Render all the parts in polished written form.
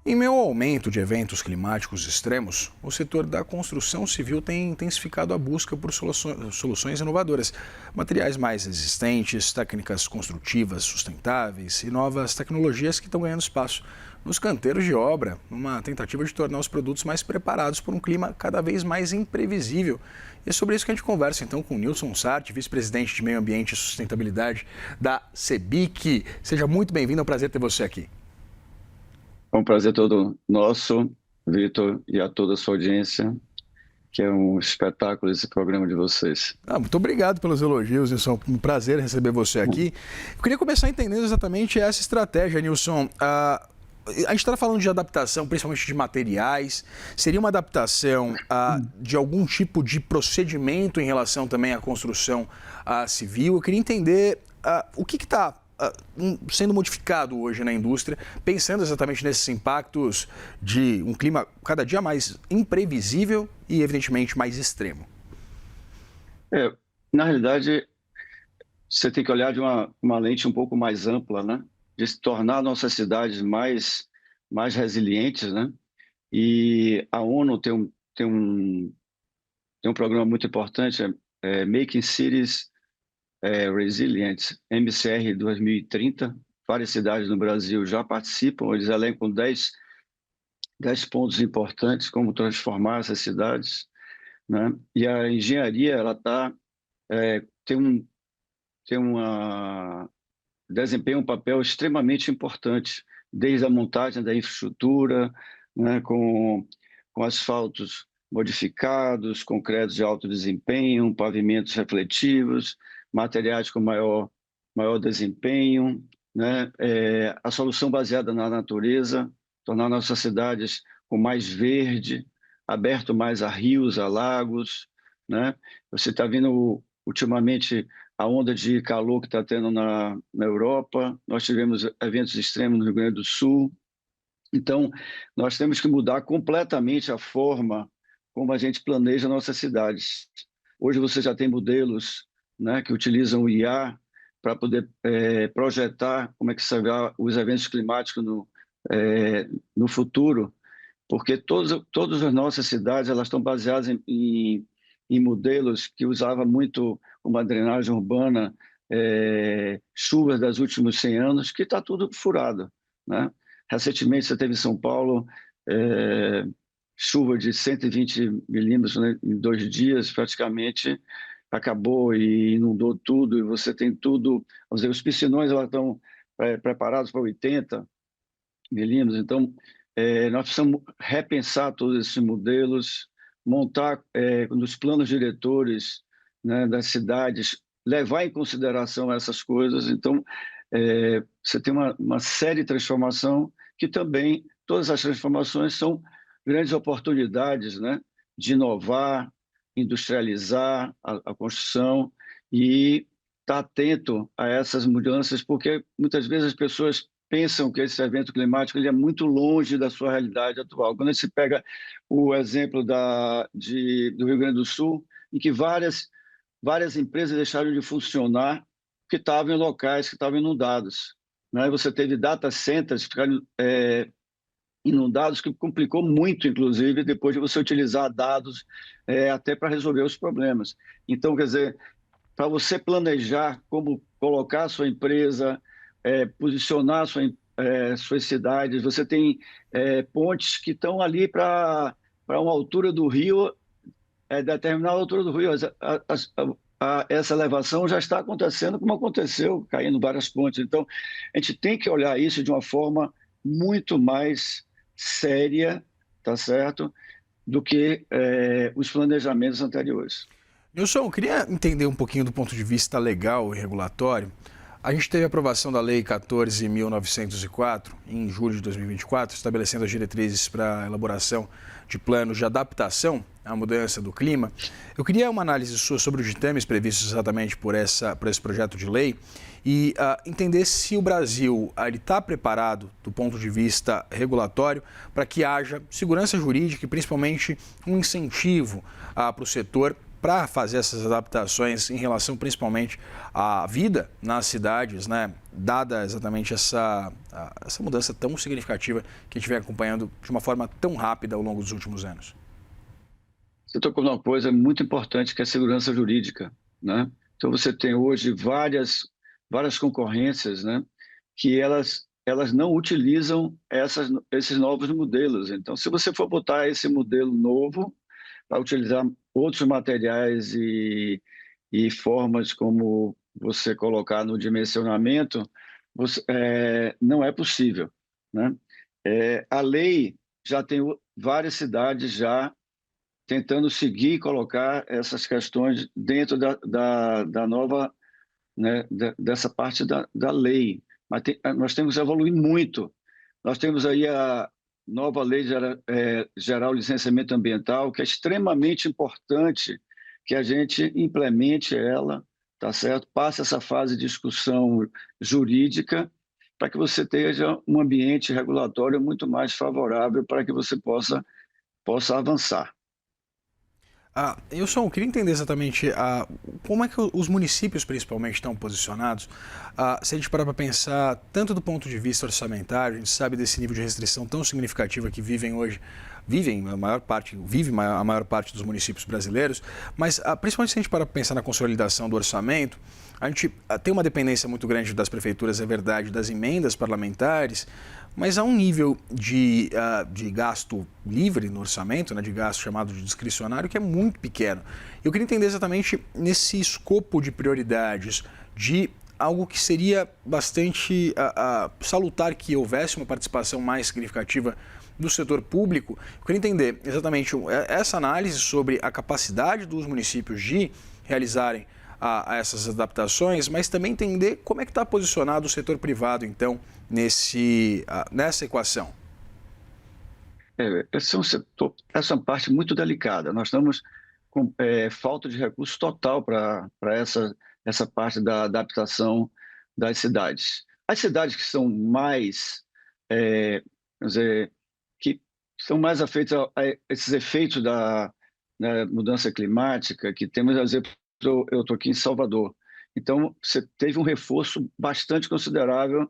Em meio ao aumento de eventos climáticos extremos, o setor da construção civil tem intensificado a busca por soluções inovadoras, materiais mais resistentes, técnicas construtivas sustentáveis e novas tecnologias que estão ganhando espaço nos canteiros de obra, numa tentativa de tornar os produtos mais preparados por um clima cada vez mais imprevisível. E é sobre isso que a gente conversa então com o Nilson Sarti, vice-presidente de Meio Ambiente e Sustentabilidade da CEBIC. Seja muito bem-vindo, é um prazer ter você aqui. É um prazer todo nosso, Vitor, e a toda a sua audiência, que é um espetáculo esse programa de vocês. Muito obrigado pelos elogios, Nilson. Um prazer receber você aqui. Eu queria começar entendendo exatamente essa estratégia, Nilson. A gente está falando de adaptação, principalmente de materiais. Seria uma adaptação de algum tipo de procedimento em relação também à construção civil? Eu queria entender o que está sendo modificado hoje na indústria, pensando exatamente nesses impactos de um clima cada dia mais imprevisível e, evidentemente, mais extremo. Na realidade, você tem que olhar de uma lente um pouco mais ampla, né? De se tornar nossas cidades mais resilientes, né? E a ONU tem um programa muito importante, Making Cities Resilient, MCR 2030. Várias cidades no Brasil já participam, eles elencam 10 pontos importantes, como transformar essas cidades, né? E a engenharia, ela desempenha um papel extremamente importante, desde a montagem da infraestrutura, né, com asfaltos modificados, concretos de alto desempenho, pavimentos refletivos, materiais com maior desempenho, né? A solução baseada na natureza, tornar nossas cidades com mais verde, aberto mais a rios, a lagos, né? Você está vendo ultimamente a onda de calor que está tendo na Europa, nós tivemos eventos extremos no Rio Grande do Sul. Então, nós temos que mudar completamente a forma como a gente planeja nossas cidades. Hoje você já tem modelos, né, que utilizam o IA para poder projetar como é que serão os eventos climáticos no futuro, porque todas as nossas cidades elas estão baseadas em modelos que usavam muito uma drenagem urbana, chuvas dos últimos 100 anos, que está tudo furado, né? Recentemente você teve em São Paulo chuva de 120 milímetros, né, em 2 dias, praticamente acabou e inundou tudo, e você tem tudo, vamos dizer, os piscinões elas estão preparados para 80 milímetros, então nós precisamos repensar todos esses modelos, montar nos planos diretores, né, das cidades, levar em consideração essas coisas. Então, você tem uma série de transformação que também, todas as transformações são grandes oportunidades, né, de inovar, industrializar a construção e estar atento a essas mudanças, porque muitas vezes as pessoas pensam que esse evento climático ele é muito longe da sua realidade atual. Quando você pega o exemplo do Rio Grande do Sul, em que várias empresas deixaram de funcionar porque estavam em locais que estavam inundados, né? Você teve data centers ficarem inundados, que complicou muito, inclusive, depois de você utilizar dados até para resolver os problemas. Então, quer dizer, para você planejar como colocar a sua empresa, posicionar suas cidades, você tem pontes que estão ali para uma altura do rio, determinada altura do rio. Essa elevação já está acontecendo como aconteceu, caindo várias pontes. Então, a gente tem que olhar isso de uma forma muito mais séria, tá certo, do que os planejamentos anteriores. Nilson, eu queria entender um pouquinho do ponto de vista legal e regulatório. A gente teve a aprovação da Lei 14.904 em julho de 2024, estabelecendo as diretrizes para a elaboração de planos de adaptação à mudança do clima. Eu queria uma análise sua sobre os ditames previstos exatamente por esse projeto de lei e entender se o Brasil está preparado do ponto de vista regulatório para que haja segurança jurídica e principalmente um incentivo para o setor para fazer essas adaptações em relação principalmente à vida nas cidades, né? Dada exatamente essa mudança tão significativa que a gente vem acompanhando de uma forma tão rápida ao longo dos últimos anos? Você tocou numa coisa muito importante que é a segurança jurídica, né? Então você tem hoje várias concorrências, né? Que elas não utilizam esses novos modelos. Então, se você for botar esse modelo novo para utilizar outros materiais e formas como você colocar no dimensionamento, não é possível, né? A lei já tem várias cidades já tentando seguir e colocar essas questões dentro da nova, né, dessa parte da lei. Mas nós temos que evoluir muito. Nós temos aí a nova Lei Geral de Licenciamento Ambiental, que é extremamente importante que a gente implemente ela, tá certo? Passe essa fase de discussão jurídica para que você tenha um ambiente regulatório muito mais favorável para que você possa avançar. Eu queria entender exatamente como é que os municípios principalmente estão posicionados. Se a gente parar para pensar, tanto do ponto de vista orçamentário, a gente sabe desse nível de restrição tão significativa que vive a maior parte dos municípios brasileiros, mas principalmente se a gente parar para pensar na consolidação do orçamento, a gente tem uma dependência muito grande das prefeituras, é verdade, das emendas parlamentares, mas há um nível de gasto livre no orçamento, né, de gasto chamado de discricionário, que é muito pequeno. Eu queria entender exatamente nesse escopo de prioridades, de algo que seria bastante salutar que houvesse uma participação mais significativa do setor público. Eu queria entender exatamente essa análise sobre a capacidade dos municípios de realizarem a essas adaptações, mas também entender como é que está posicionado o setor privado, então, nessa equação. Esse é um setor, essa é uma parte muito delicada. Nós estamos com falta de recurso total para essa parte da adaptação das cidades. As cidades que são mais, quer dizer, que são mais afeitas a esses efeitos da mudança climática, que temos, por exemplo, eu estou aqui em Salvador. Então, você teve um reforço bastante considerável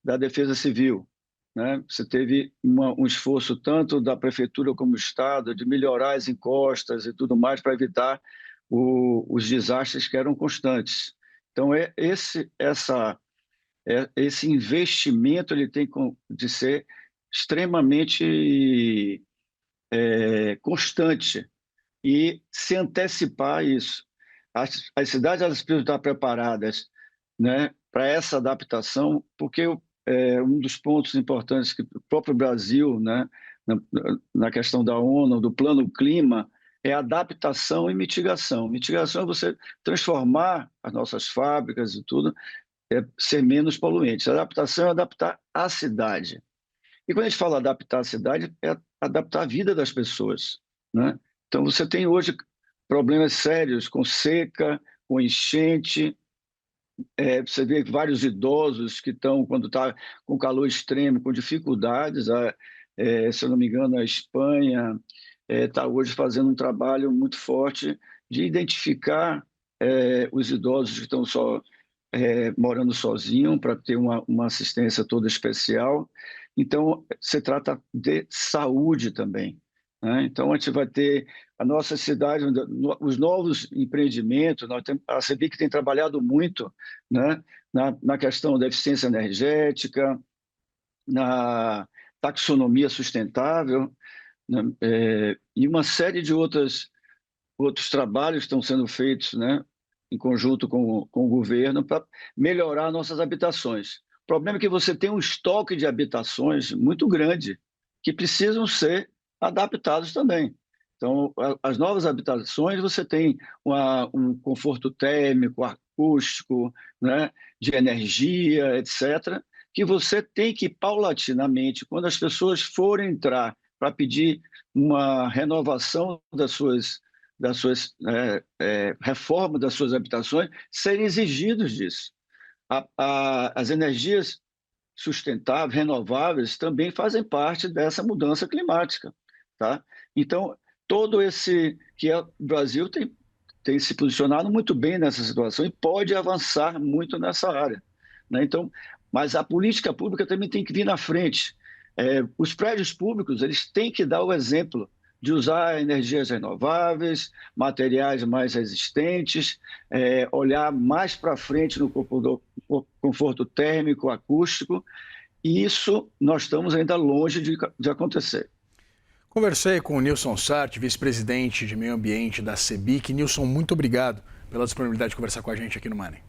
da Defesa Civil, né? Você teve um esforço tanto da Prefeitura como do Estado de melhorar as encostas e tudo mais para evitar os desastres que eram constantes. Então, esse investimento ele tem de ser extremamente constante e se antecipar a isso. As cidades elas precisam estar preparadas, né, para essa adaptação, porque um dos pontos importantes que o próprio Brasil, né, na questão da ONU, do Plano Clima, é adaptação e mitigação. Mitigação é você transformar as nossas fábricas e tudo, ser menos poluentes. A adaptação é adaptar a cidade. E quando a gente fala adaptar a cidade, é adaptar a vida das pessoas, né? Então, você tem hoje problemas sérios com seca, com enchente. Você vê vários idosos que estão, quando está com calor extremo, com dificuldades. Se eu não me engano, a Espanha está hoje fazendo um trabalho muito forte de identificar os idosos que estão morando sozinhos para ter uma assistência toda especial. Então, se trata de saúde também, né? Então, a gente vai ter a nossa cidade, os novos empreendimentos, a CEBIC tem trabalhado muito, né, na questão da eficiência energética, na taxonomia sustentável, né, e uma série de outros trabalhos estão sendo feitos, né, em conjunto com o governo para melhorar nossas habitações. O problema é que você tem um estoque de habitações muito grande que precisam ser adaptados também. Então, as novas habitações, você tem um conforto térmico, acústico, né, de energia, etc., que você tem que, paulatinamente, quando as pessoas forem entrar para pedir uma renovação das suas reforma das suas habitações, serem exigidos disso. As energias sustentáveis, renováveis, também fazem parte dessa mudança climática, tá? Então, todo esse que o Brasil tem se posicionado muito bem nessa situação e pode avançar muito nessa área, né? Então, mas a política pública também tem que vir na frente. Os prédios públicos, eles têm que dar o exemplo de usar energias renováveis, materiais mais resistentes, olhar mais para frente no conforto térmico, acústico, e isso nós estamos ainda longe de acontecer. Conversei com o Nilson Sarti, vice-presidente de Meio Ambiente da CEBIC. Nilson, muito obrigado pela disponibilidade de conversar com a gente aqui no Money.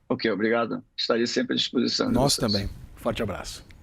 Ok, obrigado. Estarei sempre à disposição. Nós também. Forte abraço.